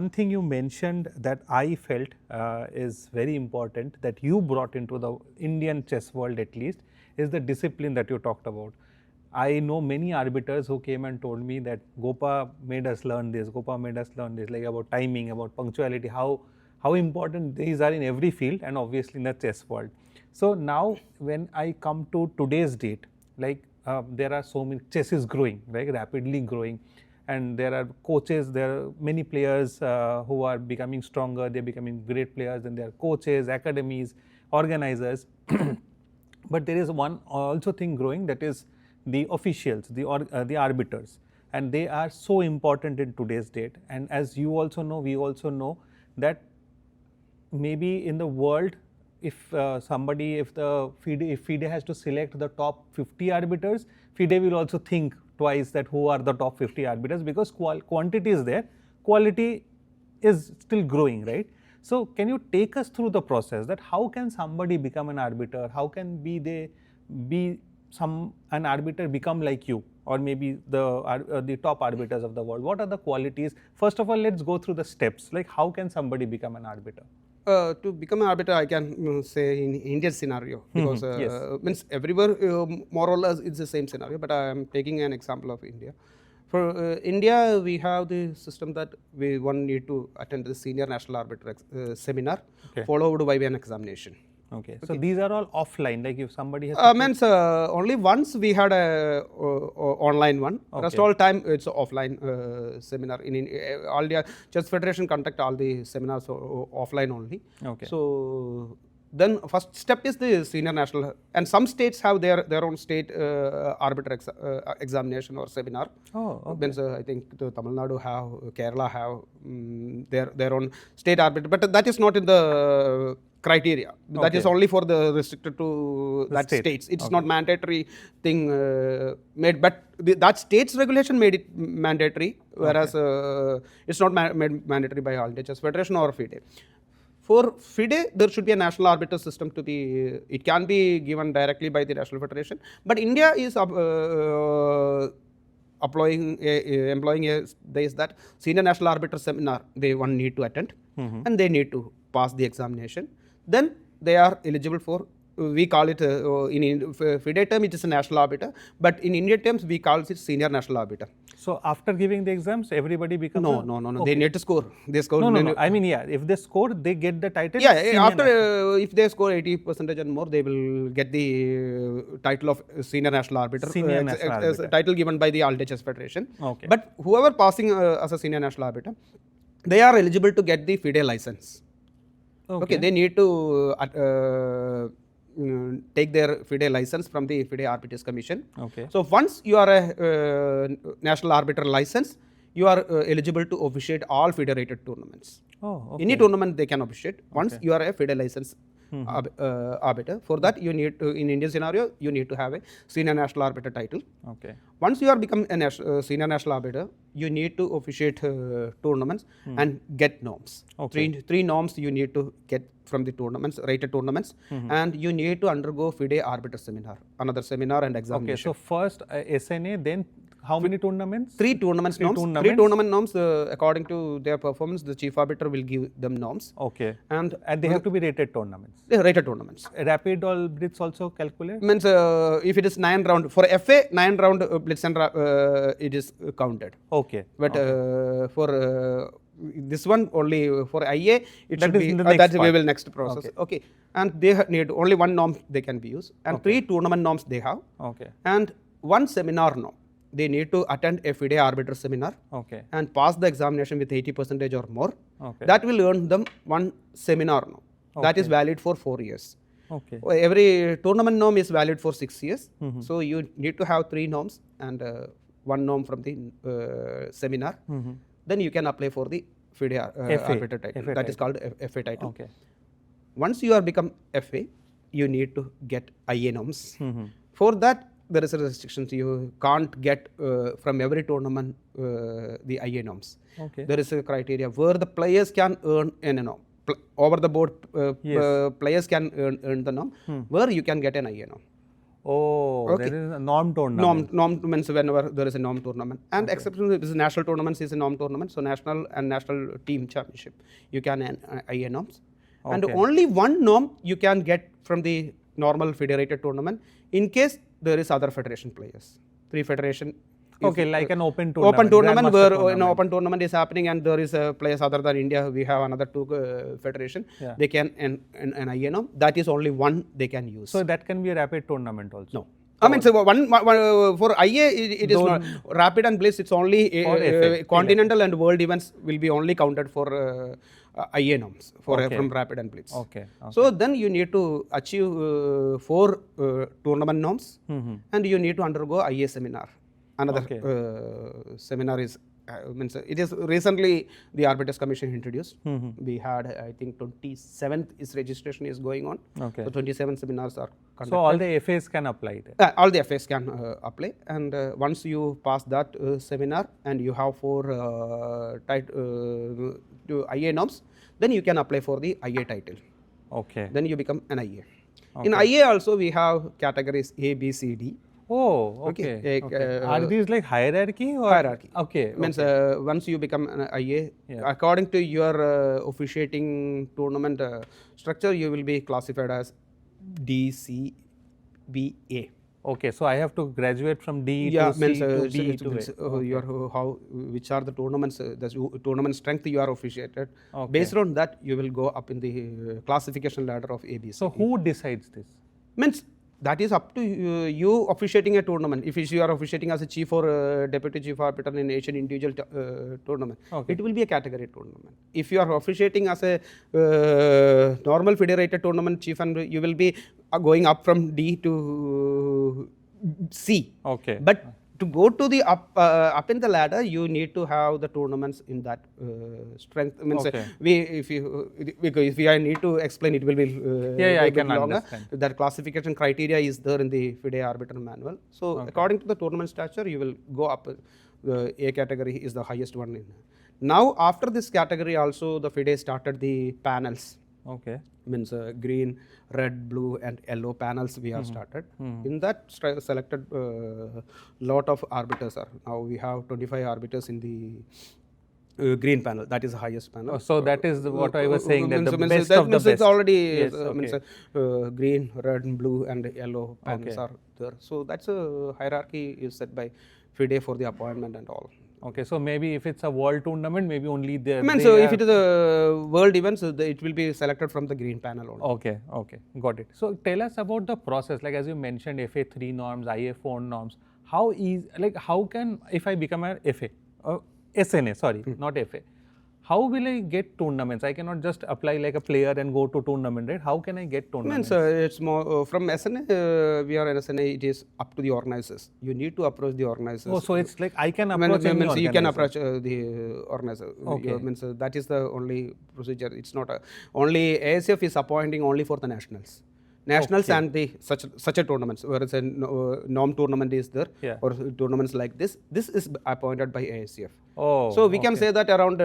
one thing you mentioned that I felt is very important that you brought into the Indian chess world at least is the discipline that you talked about. I know many arbiters who came and told me that Gopa made us learn this, Gopa made us learn this, like about timing, about punctuality, how important these are in every field and obviously in the chess world. So now when I come to today's date, like there are so many, chess is growing, right, rapidly growing, and there are coaches, there are many players who are becoming stronger, they're becoming great players, and there are coaches, academies, organizers. But there is one also thing growing, that is the officials, the arbiters, and they are so important in today's date. And as you also know, we also know that maybe in the world, if the FIDE has to select the top 50 arbiters, FIDE will also think twice that who are the top 50 arbiters, because quantity is there, quality is still growing, right? So can you take us through the process that how can somebody become an arbiter? How can an arbiter become like you, or maybe the top arbiters of the world? What are the qualities? First of all, let's go through the steps. Like how can somebody become an arbiter? To become an arbiter, I can say in Indian scenario, because yes. means everywhere more or less it's the same scenario, but I am taking an example of India. For India, we have the system that one need to attend the Senior National Arbiter seminar, followed by an examination. Okay. So these are all offline, like if somebody has means only once we had a online one. Rest all time it's offline seminar. In all India Chess Federation conduct all the seminars offline only. Okay. So then first step is the Senior National, and some states have their own state arbiter examination or seminar. Oh, okay. Means I think the Tamil Nadu have, Kerala have their own state arbiter, but that is not in the criteria. That is only for the restricted to that states. It's not mandatory thing made, but that state's regulation made it mandatory, whereas it's not made mandatory by all India Chess Federation or FIDE. For FIDE, there should be a national arbiter system to be. It can be given directly by the National Federation, but India is employing there is that Senior National Arbiter seminar one need to attend, and they need to pass the examination. Then they are eligible for, we call it in FIDE term it is a national arbiter, but in Indian terms we call it Senior National Arbiter. So after giving the exams, everybody becomes no. Okay. They need to score. They score. No. I mean, yeah, if they score, they get the title. Yeah, after if they score 80% and more, they will get the title of Senior National Arbiter. Senior National Arbiter. Title given by the All India Chess Federation. Okay. But whoever passing as a Senior National Arbiter, they are eligible to get the FIDE license. Okay. They need to take their FIDE license from the FIDE Arbiters Commission. Okay. So once you are a National Arbiter license, you are eligible to officiate all FIDE-rated tournaments. Oh, okay. Any tournament they can officiate once you are a FIDE license arbiter. For that, you need to, in Indian scenario, you need to have a Senior National Arbiter title. Okay. Once you are become a Senior National Arbiter, you need to officiate tournaments and get norms. Okay. Three norms you need to get from the tournaments, rated tournaments, and you need to undergo FIDE Arbiter seminar, another seminar and examination. Okay, so first SNA, then how many tournaments? Three tournament norms according to their performance, the chief arbiter will give them norms. Okay. And they have to be rated tournaments? Yeah, rated tournaments. Rapid or blitz also calculate? Means if it is 9 round, for FA 9 round blitz and it is counted. Okay. But for this one only for IA it that should be that we will next process. Okay. And they need only one norm they can be used, and 3 tournament norms they have. Okay. And 1 seminar norm. They need to attend a FIDE arbiter seminar and pass the examination with 80% or more. Okay. That will earn them 1 seminar norm. That is valid for 4 years. Okay. Every tournament norm is valid for 6 years. So you need to have 3 norms and 1 norm from the seminar. Then you can apply for the FIDE arbiter title. That is called FA title. Okay. Once you are become FA, you need to get IA norms. For that, there is a restriction. You can't get from every tournament the IA norms. Okay. There is a criteria where the players can earn an norm. Over the board, players can earn the norm, where you can get an IA norm. Oh, Okay. there is a norm tournament. Norm means whenever there is a norm tournament, and exception is national tournaments is a norm tournament. So national and national team championship, you can IA norms, and Okay. only one norm you can get from the normal FIDE-rated tournament in case there is other federation players. 3 federation. Okay, like an open tournament. Open tournament Grandmaster where tournament. an open tournament is happening and there is players other than India. We have another 2 federation. Yeah. They can an IA norm. That is only one they can use. So that can be a rapid tournament also. No. I mean, so one for IA, it is not rapid and bliss. It's only FA. continental and world events will be only counted for IA norms for from rapid and blitz. Okay. So then you need to achieve 4 tournament norms, and you need to undergo IA seminar. Another seminar is means it is recently the Arbiters Commission introduced. We had I think 27th is registration is going on. Okay. So 27 seminars are conducted. So all the FAs can apply there. All the FAs can apply, and once you pass that seminar and you have 4 IA norms, then you can apply for the IA title. Okay. Then you become an IA. In IA also we have categories A, B, C, D. Oh, okay. Are these like hierarchy or? Hierarchy. Okay. Means once you become an IA, according to your officiating tournament structure, you will be classified as D, C, B, A. Okay, so I have to graduate from D Yeah, to means C to D to A. your which are the tournaments, the tournament strength you are officiated. Based on that, you will go up in the classification ladder of ABC. So who decides this? Means that is up to you officiating a tournament. If you are officiating as a chief or deputy chief arbiter in Asian individual tournament, it will be a category tournament. If you are officiating as a normal FIDE-rated tournament chief, and you will be going up from D to C. Okay. But to go to the up in the ladder, you need to have the tournaments in that strength. Means if I need to explain, it will be I can longer. understand. That classification criteria is there in the FIDE Arbiter manual. So according to the tournament stature, you will go up. The A category is the highest one. Now after this category, also the FIDE started the panels. Okay. Means green, red, blue and yellow panels we have started. In that selected lot of arbiters are. Now we have 25 arbiters in the green panel. That is the highest panel. Oh, so that is what I was saying, that the means best that of the means best. it's already Yes, means green, red and blue and yellow panels are there. So that's a hierarchy is set by FIDE for the appointment and all. Okay, so maybe if it's a world tournament, maybe only there. I mean, so if it is a world event, so it will be selected from the green panel only. Okay, got it. So tell us about the process. Like as you mentioned, FA3 norms, IA4 norms. How easy? Like how can, if I become a FA, SNA, sorry, not FA. How will I get tournaments? I cannot just apply like a player and go to tournament, right? How can I get tournaments? It's more from SNA. We are an SNA. It is up to the organizers. You need to approach the organizers. Oh, so it's like I can approach any organizer. You can approach the organizer. Okay. That is the only procedure. It's not only AICF is appointing only for the nationals. Nationals and the such a tournaments where it's a norm tournament is there or tournaments like this. This is appointed by AICF. Oh, so we can say that around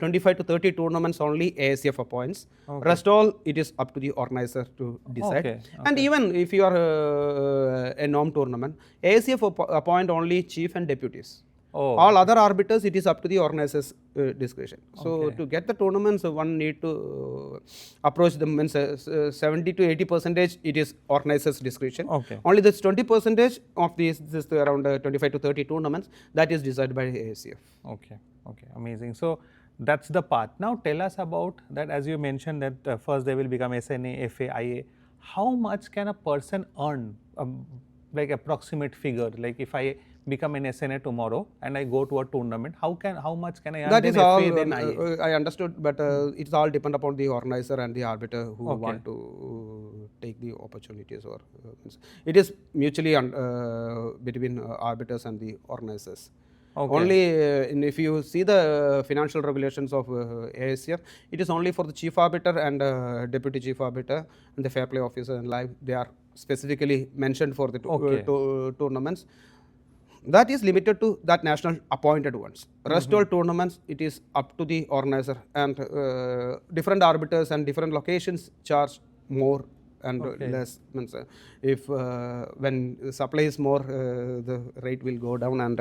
25 to 30 tournaments only AICF appoints. Rest all it is up to the organizer to decide. And even if you are a norm tournament, AICF appoint only chief and deputies. All other arbiters, it is up to the organizer's discretion. So to get the tournaments, one need to approach them. Means 70 to 80% it is organizer's discretion. Only this 20% of these, this around 25 to 30 tournaments, that is decided by AICF. Okay, amazing. So that's the path. Now tell us about that. As you mentioned that first they will become SNA, FA, IA. How much can a person earn? Like approximate figure. Like if I become an SNA tomorrow and I go to a tournament, how much can I earn? That is all I understood, but it's all depend upon the organizer and the arbiter who want to take the opportunities. Or it is mutually between arbiters and the organizers. Only if you see the financial regulations of AICF, it is only for the chief arbiter and deputy chief arbiter and the fair play officer and live. They are specifically mentioned for the tournaments. That is limited to that national appointed ones. Rest all tournaments, it is up to the organizer, and different arbiters and different locations charge more and less. Means if when supply is more, the rate will go down, and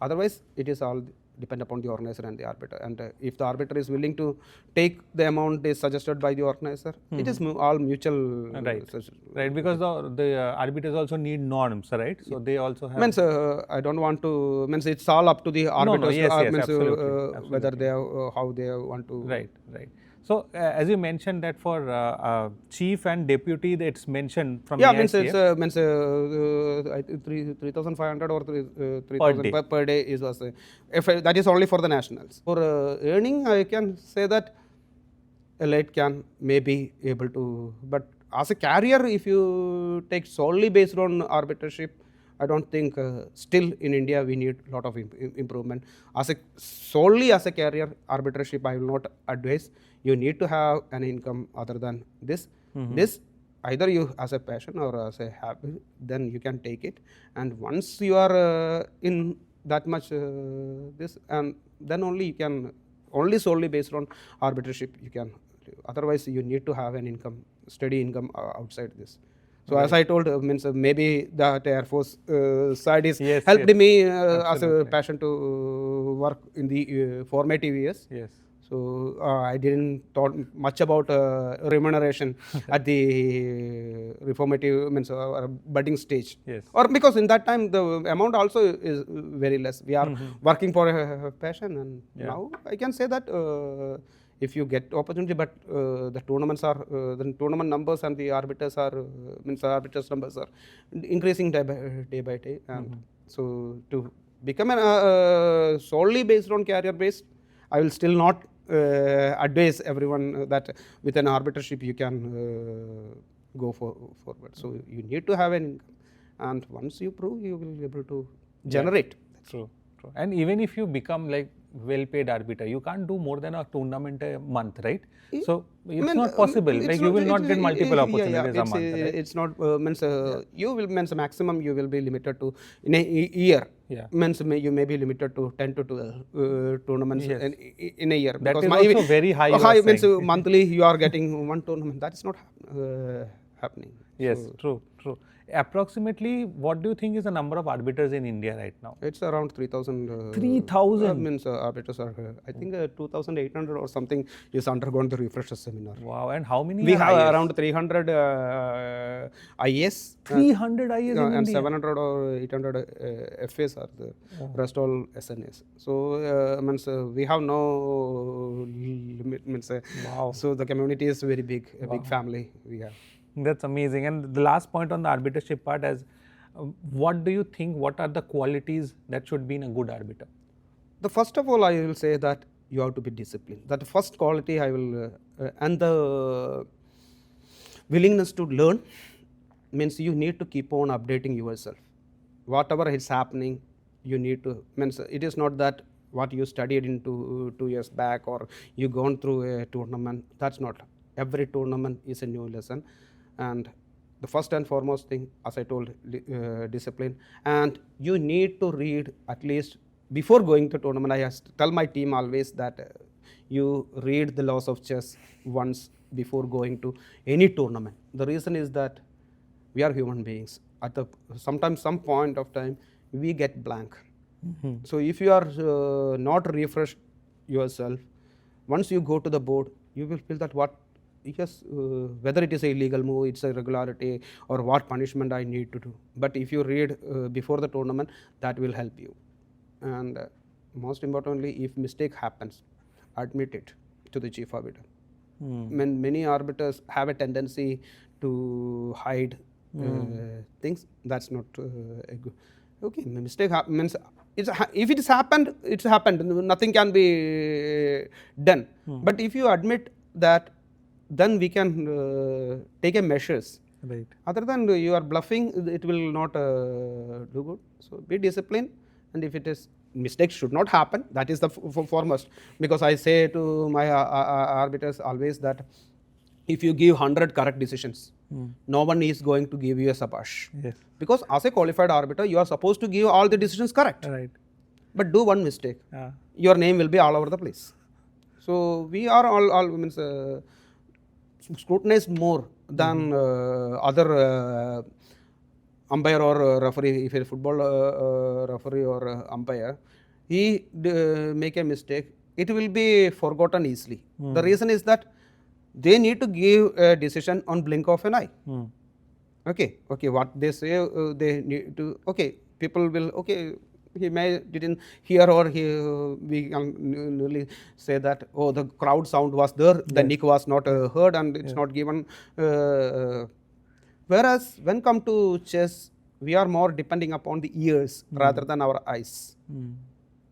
otherwise it is all depend upon the organizer and the arbiter. And if the arbiter is willing to take the amount is suggested by the organizer, it is all mutual. Right, because the arbiters also need norms, right? So they also have. Means I don't want to. Means it's all up to the arbiters. Yes, means, absolutely. Whether they how they want to. Right. So as you mentioned that for chief and deputy, it's mentioned from AICF. Means it's 3,500 or 3,000 per day is was that is only for the nationals. For earning, I can say that a late can may be able to, but as a carrier, if you take solely based on arbitrarship, I don't think still in India we need a lot of improvement. Solely as a carrier, arbitrarship I will not advise. You need to have an income other than this. This either you as a passion or as a habit, then you can take it. And once you are in that much this, and then only you can, only solely based on arbitrarship you can. Otherwise you need to have an income, steady income outside this. So as I told, means maybe that Air Force side is helped me as a passion to work in the formative years. Yes. So I didn't thought much about remuneration at the reformative means budding stage. Yes. Or because in that time the amount also is very less. We are working for a passion, and now I can say that if you get opportunity, but the tournaments are the tournament numbers and the arbiters are means arbiters numbers are increasing day by day, and so to become an solely based on career based, I will still not advise everyone that with an arbitrarship you can go forward. So you need to have an income, and once you prove, you will be able to generate. True. And even if you become like well-paid arbiter, you can't do more than a tournament a month, right? So it's not possible. Like you will not get multiple opportunities a month. Right? It's not means you will means maximum you will be limited to in a year. Means you may be limited to 10 to 12 tournaments in a year. That is also very high. High means monthly you are getting one tournament. That is not happening. Yes, so, true. Approximately, what do you think is the number of arbiters in India right now? It's around 3,000. 3,000 means arbiters are. I think 2,800 or something is undergone the refresher seminar. Wow! And how many? We have around 300 IAS. 300 IAS in and India. 700 or 800 FAs are the rest all SNAs. So means we have no limit. Means wow. So the community is very big, a big family we have. That's amazing. And the last point on the arbitership part is, what do you think, what are the qualities that should be in a good arbiter? The first of all, I will say that you have to be disciplined. That first quality I will, and the willingness to learn means you need to keep on updating yourself. Whatever is happening, you need to, means it is not that what you studied in 2 years back or you gone through a tournament, that's not. Every tournament is a new lesson. And the first and foremost thing, as I told, discipline. And you need to read at least, before going to tournament, I tell my team always that you read the laws of chess once before going to any tournament. The reason is that we are human beings. At sometimes some point of time, we get blank. So if you are not refreshed yourself, once you go to the board, you will feel that whether it is a illegal move, it's a regularity, or what punishment I need to do. But if you read before the tournament, that will help you. And most importantly, if mistake happens, admit it to the chief arbiter. Many arbiters have a tendency to hide things. That's not a good. Okay, mistake means if it has happened, it's happened. Nothing can be done. But if you admit that, then we can take a measures. Right. Other than you are bluffing, it will not do good. So be disciplined, and if it is mistakes should not happen. That is the foremost. Because I say to my arbiters always that if you give 100 correct decisions, no one is going to give you a sabash. Yes. Because as a qualified arbiter, you are supposed to give all the decisions correct. Right. But do one mistake, your name will be all over the place. So we are all means scrutinized more than other umpire or referee. If a football referee or umpire, he make a mistake, it will be forgotten easily. The reason is that they need to give a decision on blink of an eye. Okay, what they say, they need to, people will, he may didn't hear, or we can really say that, oh, the crowd sound was there, the nick was not heard, and it's not given. Whereas when come to chess, we are more depending upon the ears rather than our eyes.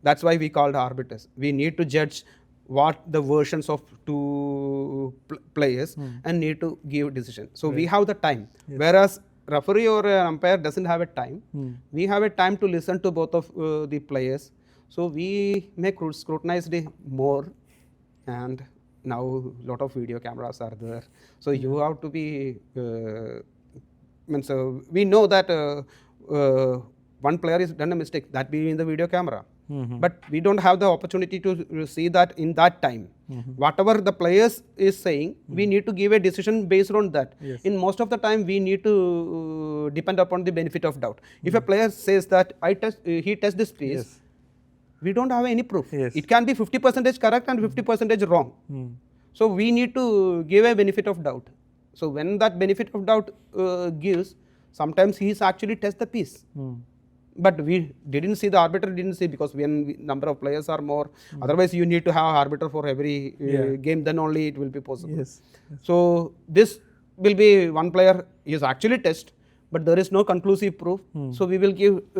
That's why we called arbiters. We need to judge what the versions of two players and need to give decision. So we have the time. Whereas referee or umpire doesn't have a time. We have a time to listen to both of the players. So we may scrutinize the more, and now a lot of video cameras are there. So you have to be, we know that one player has done a mistake, that be in the video camera. But we don't have the opportunity to see that in that time. Whatever the players is saying, we need to give a decision based on that. In most of the time, we need to depend upon the benefit of doubt. If a player says that he tests this piece, we don't have any proof. It can be 50% correct and 50% wrong. So we need to give a benefit of doubt. So when that benefit of doubt gives, sometimes he is actually test the piece. But we didn't see, the arbiter didn't see, because when number of players are more, otherwise you need to have arbiter for every game, then only it will be possible. So this will be one player is actually test, but there is no conclusive proof. So we will give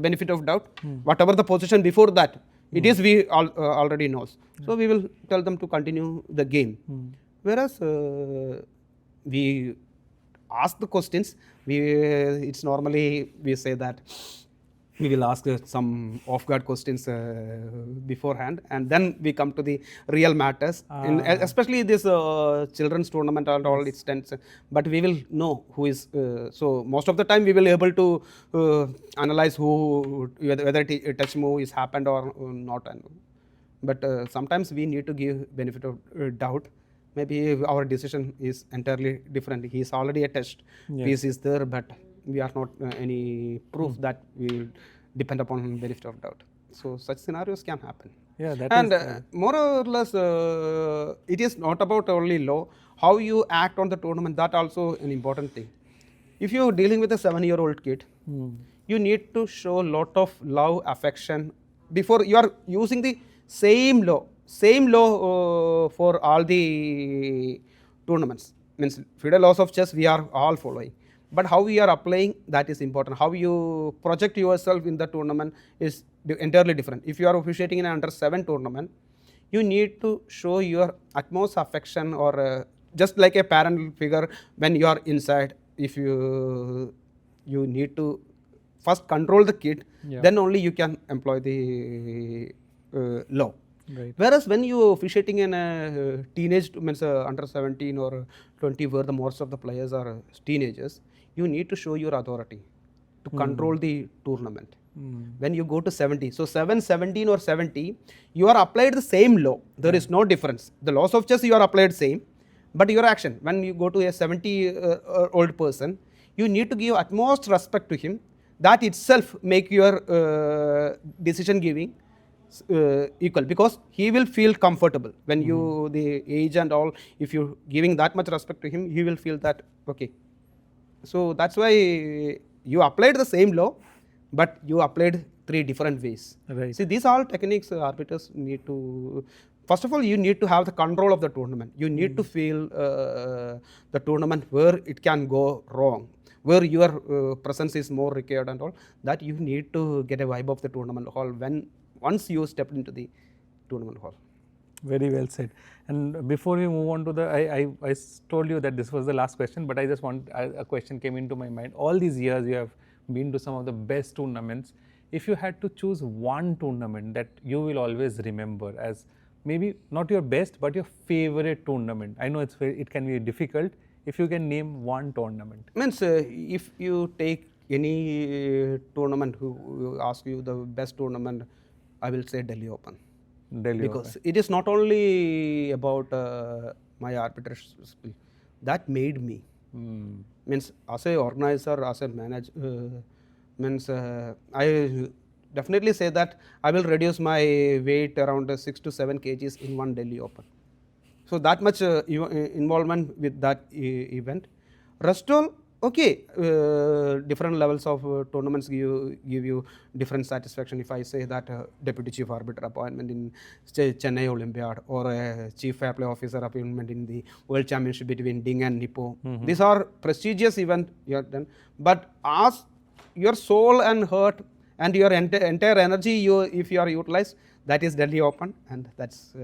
benefit of doubt. Whatever the position before that, it is we already knows. So we will tell them to continue the game. Whereas we ask the questions, it's normally we say that we will ask some off-guard questions beforehand, and then we come to the real matters. Especially this children's tournament and all its tense, but we will know who is. So most of the time we will able to analyze whether a touch move is happened or not. But sometimes we need to give benefit of doubt. Maybe our decision is entirely different. He is already a test piece is there, but we are not any proof that we depend upon benefit of doubt. So such scenarios can happen. More or less, it is not about only law. How you act on the tournament, that also an important thing. If you are dealing with a 7-year-old kid, you need to show a lot of love, affection before you are using the same law for all the tournaments. Means FIDE laws of chess we are all following, but how we are applying, that is important. How you project yourself in the tournament is entirely different. If you are officiating in an under-7 tournament, you need to show your utmost affection, or just like a parent figure when you are inside. If you need to first control the kid, then only you can employ the law. Whereas when you are officiating in a teenage, means under 17 or 20, where the most of the players are teenagers, you need to show your authority to control the tournament. When you go to 70, so 7, 17 or 70, you are applied the same law. There is no difference. The laws of chess you are applied same, but your action, when you go to a 70-old person, you need to give utmost respect to him. That itself make your decision giving equal, because he will feel comfortable when you the age and all. If you giving that much respect to him, he will feel that okay. So that's why you applied the same law, but you applied 3 different ways. See, these all techniques arbiters need to. First of all, you need to have the control of the tournament. You need to feel the tournament where it can go wrong, where your presence is more required and all. That you need to get a vibe of the tournament hall once you step into the tournament hall. Very well said. And before we move on to the, I told you that this was the last question, but I just want, a question came into my mind. All these years you have been to some of the best tournaments. If you had to choose one tournament that you will always remember as maybe not your best, but your favorite tournament. I know it can be difficult. If you can name one tournament. Means if you take any tournament who ask you the best tournament, I will say Delhi Open. Because it is not only about my arbitration skill, that made me. Means as a organizer, as a manager, I definitely say that I will reduce my weight around 6 to 7 kgs in one Delhi Open. So that much involvement with that event. Rest all, okay, different levels of tournaments give you different satisfaction. If I say that deputy chief arbiter appointment in Chennai Olympiad, or a chief fair play officer appointment in the World Championship between Ding and Nippo, these are prestigious event you have done. But as your soul and heart and your entire energy, if you are utilized, that is Delhi Open, and that's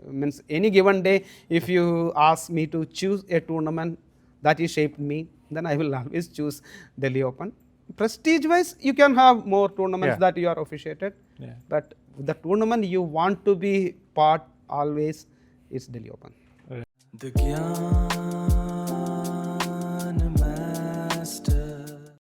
means any given day, if you ask me to choose a tournament that is shaped me, then I will always choose Delhi Open. Prestige wise, you can have more tournaments that you are officiated, but the tournament you want to be part always is Delhi Open.